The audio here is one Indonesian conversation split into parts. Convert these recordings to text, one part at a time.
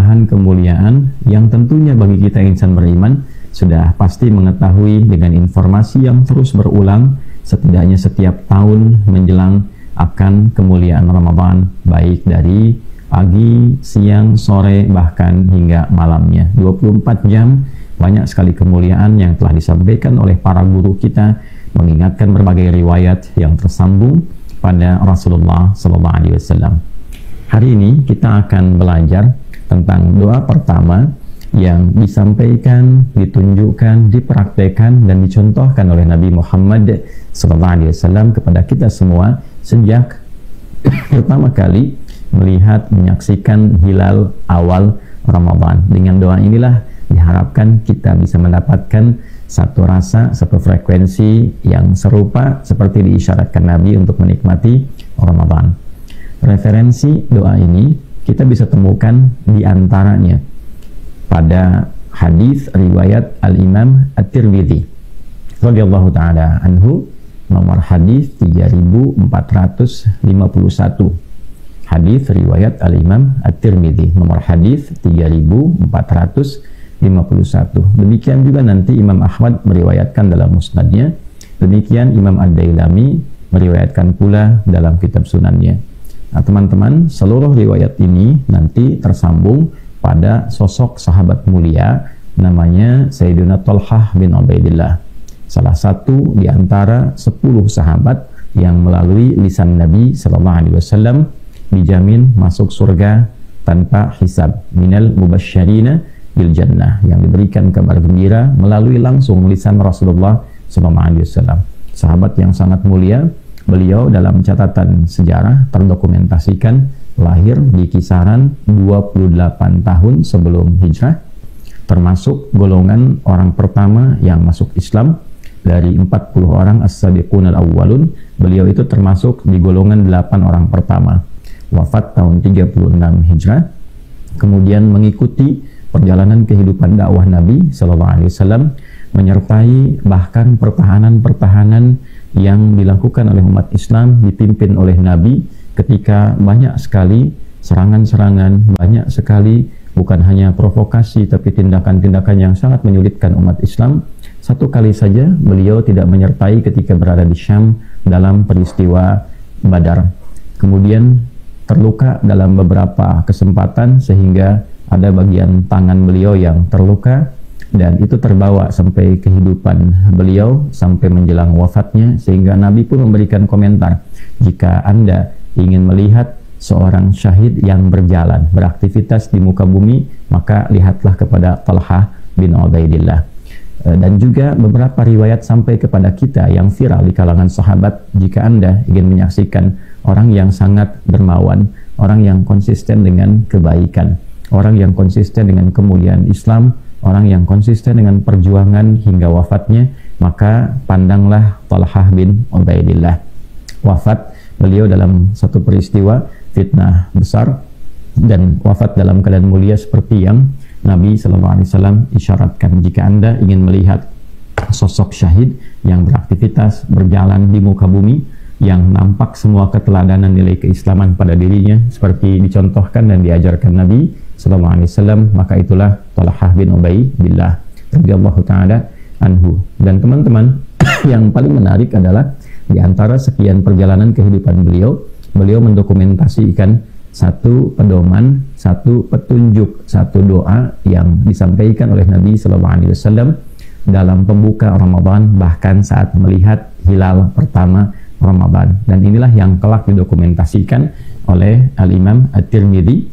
tambahan kemuliaan yang tentunya bagi kita insan beriman sudah pasti mengetahui dengan informasi yang terus berulang setidaknya setiap tahun menjelang akan kemuliaan Ramadan, baik dari pagi, siang, sore, bahkan hingga malamnya. 24 jam, banyak sekali kemuliaan yang telah disampaikan oleh para guru kita, mengingatkan berbagai riwayat yang tersambung pada Rasulullah SAW. Hari ini kita akan belajar tentang doa pertama yang disampaikan, ditunjukkan, dipraktekkan dan dicontohkan oleh Nabi Muhammad SAW kepada kita semua sejak pertama kali melihat, menyaksikan hilal awal Ramadan. Dengan doa inilah diharapkan kita bisa mendapatkan satu rasa, satu frekuensi yang serupa seperti diisyaratkan Nabi untuk menikmati Ramadan. Referensi doa ini kita bisa temukan di antaranya pada hadis riwayat Al-Imam At-Tirmidzi radhiyallahu taala anhu, nomor hadis 3451. Hadis riwayat Al-Imam At-Tirmidzi nomor hadis 3451. Demikian juga nanti Imam Ahmad meriwayatkan dalam musnadnya, demikian Imam Ad-Dailami meriwayatkan pula dalam kitab sunannya. Nah teman-teman, seluruh riwayat ini nanti tersambung pada sosok sahabat mulia namanya Sayyidina Thalhah bin Ubaidillah, salah satu di antara 10 sahabat yang melalui lisan Nabi SAW dijamin masuk surga tanpa hisab, minal mubasysyirina bil jannah, yang diberikan kabar gembira melalui langsung lisan Rasulullah SAW. Sahabat yang sangat mulia, beliau dalam catatan sejarah terdokumentasikan lahir di kisaran 28 tahun sebelum hijrah, termasuk golongan orang pertama yang masuk Islam. Dari 40 orang as-sabiqun al-awwalun, beliau itu termasuk di golongan 8 orang pertama. Wafat tahun 36 hijrah, kemudian mengikuti perjalanan kehidupan dakwah Nabi SAW, menyertai bahkan pertahanan-pertahanan yang dilakukan oleh umat Islam dipimpin oleh Nabi ketika banyak sekali serangan-serangan, banyak sekali bukan hanya provokasi tapi tindakan-tindakan yang sangat menyulitkan umat Islam. Satu kali saja beliau tidak menyertai ketika berada di Syam dalam peristiwa Badar. Kemudian terluka dalam beberapa kesempatan sehingga ada bagian tangan beliau yang terluka, dan itu terbawa sampai kehidupan beliau sampai menjelang wafatnya, sehingga Nabi pun memberikan komentar, jika Anda ingin melihat seorang syahid yang berjalan, beraktivitas di muka bumi, maka lihatlah kepada Thalhah bin Ubaidillah. Dan juga beberapa riwayat sampai kepada kita yang viral di kalangan sahabat, jika Anda ingin menyaksikan orang yang sangat dermawan, orang yang konsisten dengan kebaikan, orang yang konsisten dengan kemuliaan Islam, orang yang konsisten dengan perjuangan hingga wafatnya, maka pandanglah Thalhah bin Ubaidillah. Wafat beliau dalam satu peristiwa fitnah besar, dan wafat dalam keadaan mulia seperti yang Nabi SAW isyaratkan. Jika Anda ingin melihat sosok syahid yang beraktivitas berjalan di muka bumi, yang nampak semua keteladanan nilai keislaman pada dirinya seperti dicontohkan dan diajarkan Nabi SAW, maka itulah Thalhah bin Ubaidillah radhiyallahu taala anhu. Dan teman-teman, yang paling menarik adalah di antara sekian perjalanan kehidupan beliau, beliau mendokumentasikan satu pedoman, satu petunjuk, satu doa yang disampaikan oleh Nabi SAW dalam pembuka Ramadan, bahkan saat melihat hilal pertama Ramadan. Dan inilah yang kelak didokumentasikan oleh Al-Imam At-Tirmidzi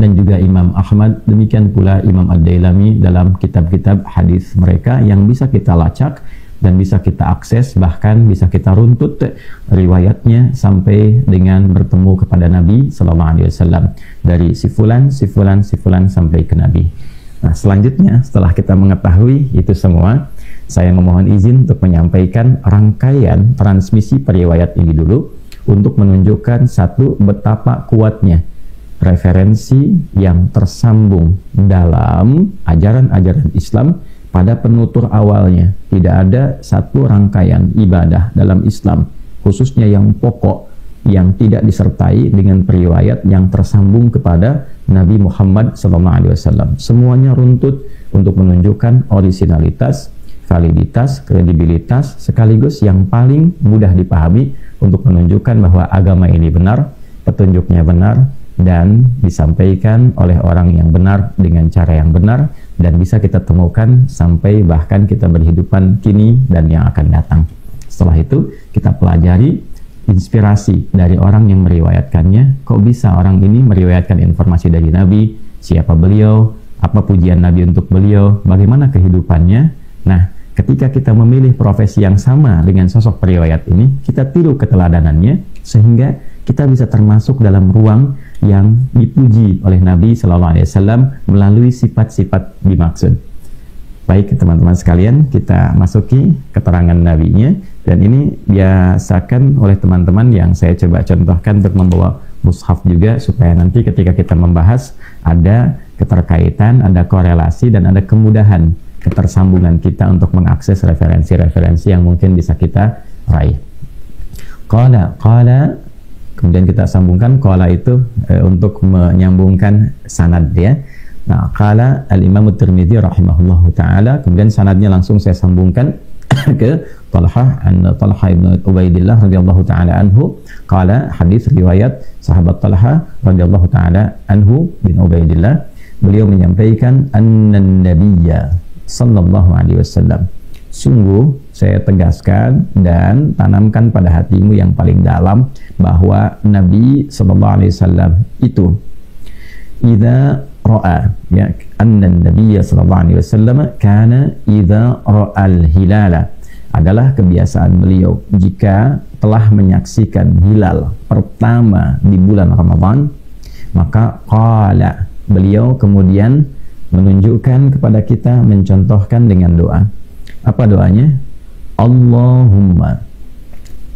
dan juga Imam Ahmad, demikian pula Imam Ad-Dailami dalam kitab-kitab hadis mereka yang bisa kita lacak dan bisa kita akses, bahkan bisa kita runtut riwayatnya sampai dengan bertemu kepada Nabi SAW, dari si fulan sampai ke Nabi. Nah, selanjutnya setelah kita mengetahui itu semua, saya memohon izin untuk menyampaikan rangkaian transmisi periwayat ini dulu untuk menunjukkan satu, betapa kuatnya referensi yang tersambung dalam ajaran-ajaran Islam pada penutur awalnya. Tidak ada satu rangkaian ibadah dalam Islam, khususnya yang pokok, yang tidak disertai dengan periwayat yang tersambung kepada Nabi Muhammad SAW. Semuanya runtut untuk menunjukkan originalitas, validitas, kredibilitas, sekaligus yang paling mudah dipahami untuk menunjukkan bahwa agama ini benar, petunjuknya benar, dan disampaikan oleh orang yang benar dengan cara yang benar, dan bisa kita temukan sampai bahkan kita berhidupan kini dan yang akan datang. Setelah itu kita pelajari inspirasi dari orang yang meriwayatkannya. Kok bisa orang ini meriwayatkan informasi dari Nabi? Siapa beliau? Apa pujian Nabi untuk beliau? Bagaimana kehidupannya? Nah, ketika kita memilih profesi yang sama dengan sosok periwayat ini, kita tiru keteladanannya sehingga kita bisa termasuk dalam ruang yang dipuji oleh Nabi SAW melalui sifat-sifat dimaksud. Baik teman-teman sekalian, kita masuki keterangan nabinya, dan ini biasakan oleh teman-teman yang saya coba contohkan untuk membawa mushaf juga, supaya nanti ketika kita membahas ada keterkaitan, ada korelasi, dan ada kemudahan ketersambungan kita untuk mengakses referensi-referensi yang mungkin bisa kita raih. Qala, kemudian kita sambungkan qala itu untuk menyambungkan sanad ya. Nah, qala al-Imam Tirmidzi rahimahullahu taala, kemudian sanadnya langsung saya sambungkan ke Talha ibn Ubaidillah radhiyallahu taala anhu. Qala, hadis riwayat sahabat Talha radhiyallahu taala anhu bin Ubaidillah, beliau menyampaikan annan nabiyya sallallahu alaihi wasallam, sungguh saya tegaskan dan tanamkan pada hatimu yang paling dalam bahwa Nabi sallallahu alaihi wasallam itu idza ra'a, ya, anna nabiyya sallallahu alaihi wasallam kana idza ra'al hilala, adalah kebiasaan beliau jika telah menyaksikan hilal pertama di bulan Ramadan, maka qala, beliau kemudian menunjukkan kepada kita, mencontohkan dengan doa. Apa doanya? Allahumma,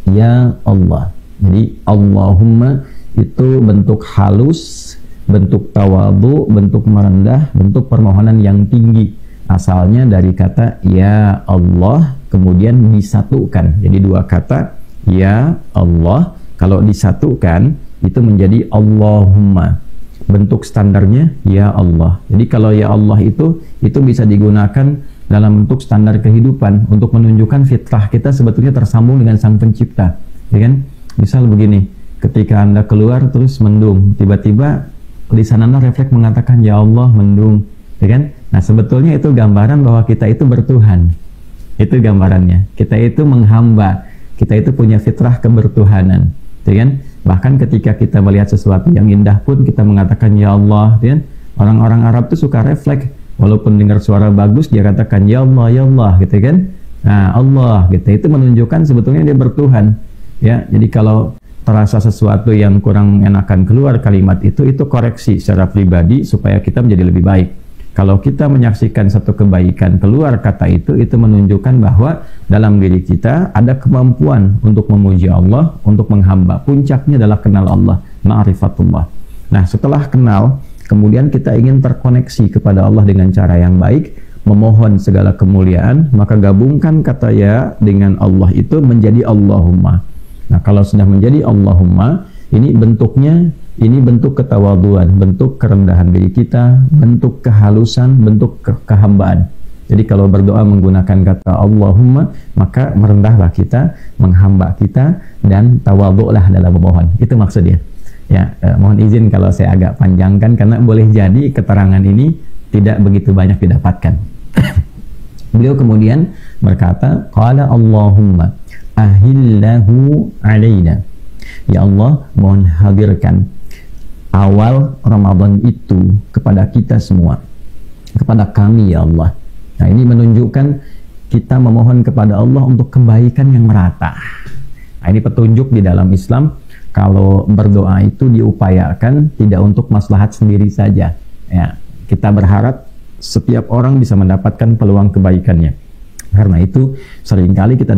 ya Allah. Jadi Allahumma itu bentuk halus, bentuk tawadhu, bentuk merendah, bentuk permohonan yang tinggi. Asalnya dari kata ya Allah, kemudian disatukan. Jadi dua kata ya Allah, kalau disatukan itu menjadi Allahumma. Bentuk standarnya ya Allah. Jadi kalau ya Allah itu bisa digunakan dalam bentuk standar kehidupan untuk menunjukkan fitrah kita sebetulnya tersambung dengan Sang Pencipta, ya kan? Misal begini, ketika Anda keluar terus mendung, tiba-tiba di sana refleks mengatakan ya Allah mendung, ya kan? Nah, sebetulnya itu gambaran bahwa kita itu bertuhan. Itu gambarannya. Kita itu menghamba, kita itu punya fitrah kebertuhanan, ya kan? Bahkan ketika kita melihat sesuatu yang indah pun kita mengatakan ya Allah, ya kan? Orang-orang Arab itu suka refleks, walaupun dengar suara bagus dia katakan ya Allah, gitu kan? Nah, Allah gitu, itu menunjukkan sebetulnya dia bertuhan, ya. Jadi kalau terasa sesuatu yang kurang enakan keluar kalimat itu koreksi secara pribadi supaya kita menjadi lebih baik. Kalau kita menyaksikan satu kebaikan keluar kata itu menunjukkan bahwa dalam diri kita ada kemampuan untuk memuji Allah, untuk menghamba. Puncaknya adalah kenal Allah, ma'rifatullah. Nah, setelah kenal, kemudian kita ingin terkoneksi kepada Allah dengan cara yang baik, memohon segala kemuliaan, maka gabungkan kata ya dengan Allah itu menjadi Allahumma. Nah, kalau sudah menjadi Allahumma, ini bentuknya, ini bentuk ketawaduan, bentuk kerendahan diri kita, bentuk kehalusan, bentuk kehambaan. Jadi kalau berdoa menggunakan kata Allahumma, maka merendahlah kita, menghamba kita, dan tawadhu'lah dalam memohon. Itu maksudnya. Ya, mohon izin kalau saya agak panjangkan, karena boleh jadi keterangan ini tidak begitu banyak didapatkan. Beliau kemudian berkata, qala Allahumma ahillahu alaina. Ya Allah, mohon hadirkan awal Ramadan itu kepada kita semua, kepada kami ya Allah. Nah, ini menunjukkan kita memohon kepada Allah untuk kebaikan yang merata. Nah, ini petunjuk di dalam Islam, kalau berdoa itu diupayakan tidak untuk maslahat sendiri saja. Ya, kita berharap setiap orang bisa mendapatkan peluang kebaikannya. Karena itu seringkali kita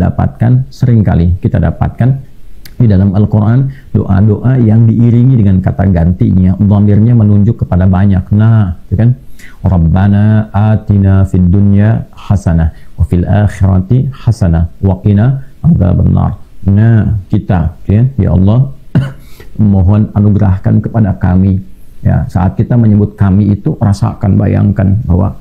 dapatkan di dalam Al-Quran doa-doa yang diiringi dengan kata gantinya, dhamirnya menunjuk kepada banyak. Nah, itu kan, Rabbana atina fid dunya hasanah wa fil akhirati hasanah wa qina adzabannar. Nah, kita, ya Allah, mohon anugerahkan kepada kami. Ya, saat kita menyebut kami itu rasakan, bayangkan bahwa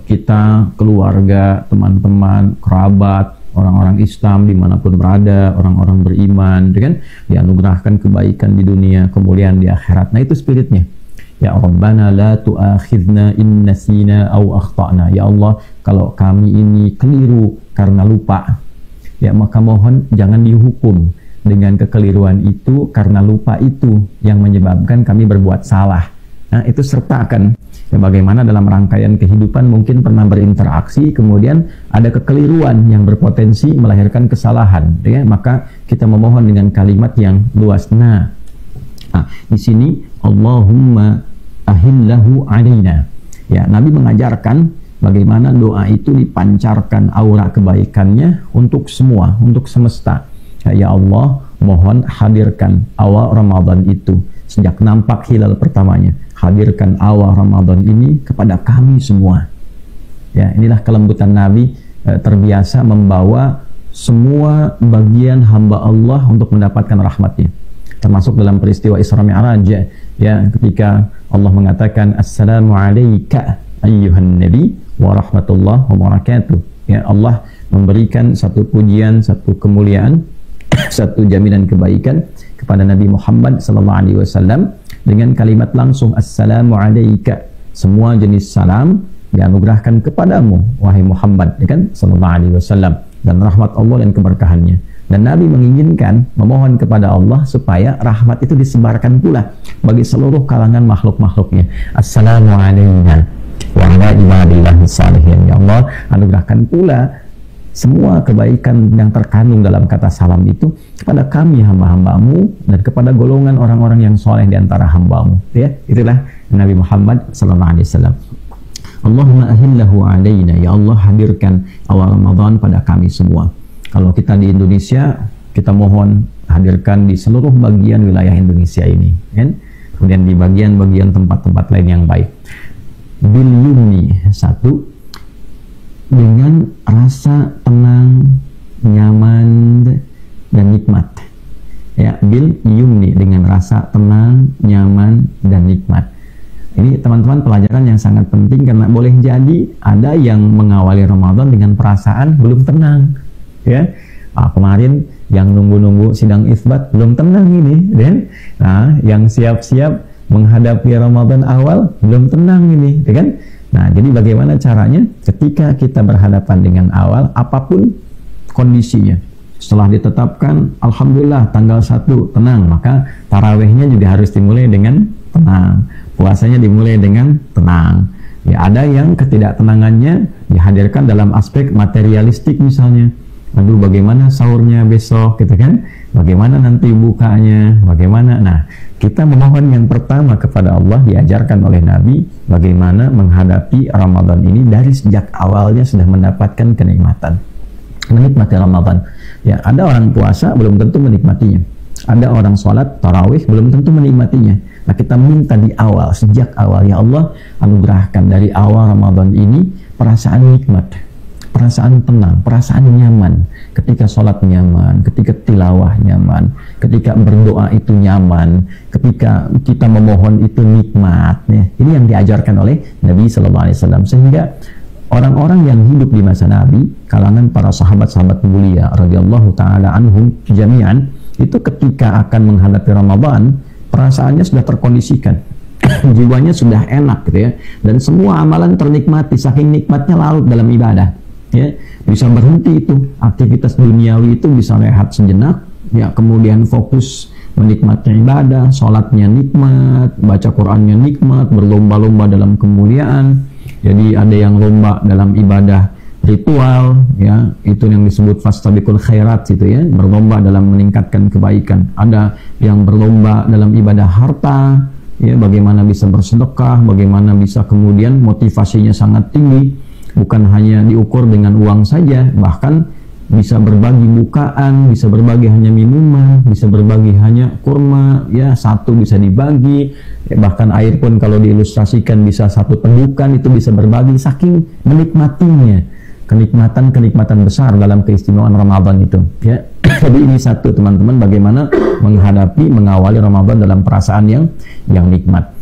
kita, keluarga, teman-teman, kerabat, orang-orang Islam dimanapun berada, orang-orang beriman, kan, dianugerahkan kebaikan di dunia, kemuliaan di akhirat. Nah, itu spiritnya. Ya Rabbana la tu'akhidna in nasina aw akhtana. Ya Allah, kalau kami ini keliru karena lupa, ya maka mohon jangan dihukum dengan kekeliruan itu, karena lupa itu yang menyebabkan kami berbuat salah. Nah, itu sertakan. Ya, bagaimana dalam rangkaian kehidupan mungkin pernah berinteraksi, kemudian ada kekeliruan yang berpotensi melahirkan kesalahan, ya, maka kita memohon dengan kalimat yang luas. Nah, di sini Allahumma ahillahu alaina. Ya, Nabi mengajarkan bagaimana doa itu dipancarkan aura kebaikannya untuk semua, untuk semesta. Ya Allah, mohon hadirkan awal Ramadan itu sejak nampak hilal pertamanya. Hadirkan awal Ramadan ini kepada kami semua. Ya, inilah kelembutan Nabi, terbiasa membawa semua bagian hamba Allah untuk mendapatkan rahmatnya. Termasuk dalam peristiwa Isra Mi'raj, ya, ketika Allah mengatakan Assalamu alayka ayyuhan nabi wa rahmatullah wa barakatuh. Ya, Allah memberikan satu pujian, satu kemuliaan, satu jaminan kebaikan kepada Nabi Muhammad sallallahu alaihi wasallam dengan kalimat langsung Assalamu alayka. Semua jenis salam dianugerahkan kepadamu wahai Muhammad, ya kan, sallallahu alaihi wasallam, dan rahmat Allah dan keberkahannya. Dan Nabi menginginkan, memohon kepada Allah supaya rahmat itu disebarkan pula bagi seluruh kalangan makhluk-makhluknya. Assalamu alayna wa ala ibadillahi salihin. Ya Allah, anugerahkan pula semua kebaikan yang terkandung dalam kata salam itu kepada kami hamba-hambamu dan kepada golongan orang-orang yang soleh di antara hambamu. Ya, itulah Nabi Muhammad sallallahu alaihi wasallam. Allahumma ahillahu alaina. Ya Allah, hadirkan awal Ramadan pada kami semua. Kalau kita di Indonesia, kita mohon hadirkan di seluruh bagian wilayah Indonesia ini, kan? Kemudian di bagian-bagian tempat-tempat lain yang baik. Bil yumni, satu, dengan rasa tenang, nyaman, dan nikmat. Ya, bil yumni, dengan rasa tenang, nyaman, dan nikmat. Ini teman-teman pelajaran yang sangat penting, karena boleh jadi ada yang mengawali Ramadan dengan perasaan belum tenang. Ya, kemarin yang nunggu-nunggu sidang isbat belum tenang ini, dan yang siap-siap menghadapi Ramadan awal belum tenang ini, ya kan? Nah, jadi bagaimana caranya ketika kita berhadapan dengan awal, apapun kondisinya, setelah ditetapkan Alhamdulillah tanggal 1 tenang, maka tarawehnya juga harus dimulai dengan tenang, puasanya dimulai dengan tenang. Ya, ada yang ketidaktenangannya dihadirkan dalam aspek materialistik misalnya. Aduh, bagaimana sahurnya besok, gitu kan? Bagaimana nanti bukanya? Bagaimana? Nah, kita memohon yang pertama kepada Allah, diajarkan oleh Nabi bagaimana menghadapi Ramadan ini dari sejak awalnya sudah mendapatkan kenikmatan, menikmati Ramadan. Ya, ada orang puasa belum tentu menikmatinya. Ada orang sholat tarawih belum tentu menikmatinya. Nah, kita minta di awal, sejak awal, ya Allah, anugerahkan dari awal Ramadan ini perasaan nikmat, perasaan tenang, perasaan nyaman, ketika sholat nyaman, ketika tilawah nyaman, ketika berdoa itu nyaman, ketika kita memohon itu nikmat. Ya, ini yang diajarkan oleh Nabi Sallallahu Alaihi Wasallam, sehingga orang-orang yang hidup di masa Nabi, kalangan para sahabat-sahabat mulia radhiyallahu taala anhum jami'an, itu ketika akan menghadapi Ramadan, perasaannya sudah terkondisikan, jiwanya sudah enak, gitu ya, dan semua amalan ternikmati, saking nikmatnya larut dalam ibadah. Ya, bisa berhenti itu aktivitas duniawi itu, bisa rehat sejenak, ya, kemudian fokus menikmati ibadah, sholatnya nikmat, baca Qurannya nikmat, berlomba-lomba dalam kemuliaan. Jadi ada yang lomba dalam ibadah ritual, ya, itu yang disebut fastabiqul khairat, itu ya, berlomba dalam meningkatkan kebaikan. Ada yang berlomba dalam ibadah harta, ya, bagaimana bisa bersedekah, bagaimana bisa kemudian motivasinya sangat tinggi. Bukan hanya diukur dengan uang saja, bahkan bisa berbagi bukaan, bisa berbagi hanya minuman, bisa berbagi hanya kurma, ya, satu bisa dibagi, ya, bahkan air pun kalau diilustrasikan bisa satu tegukan, itu bisa berbagi, saking menikmatinya. Kenikmatan-kenikmatan besar dalam keistimewaan Ramadan itu, ya. Jadi ini satu teman-teman, bagaimana menghadapi, mengawali Ramadan dalam perasaan yang nikmat.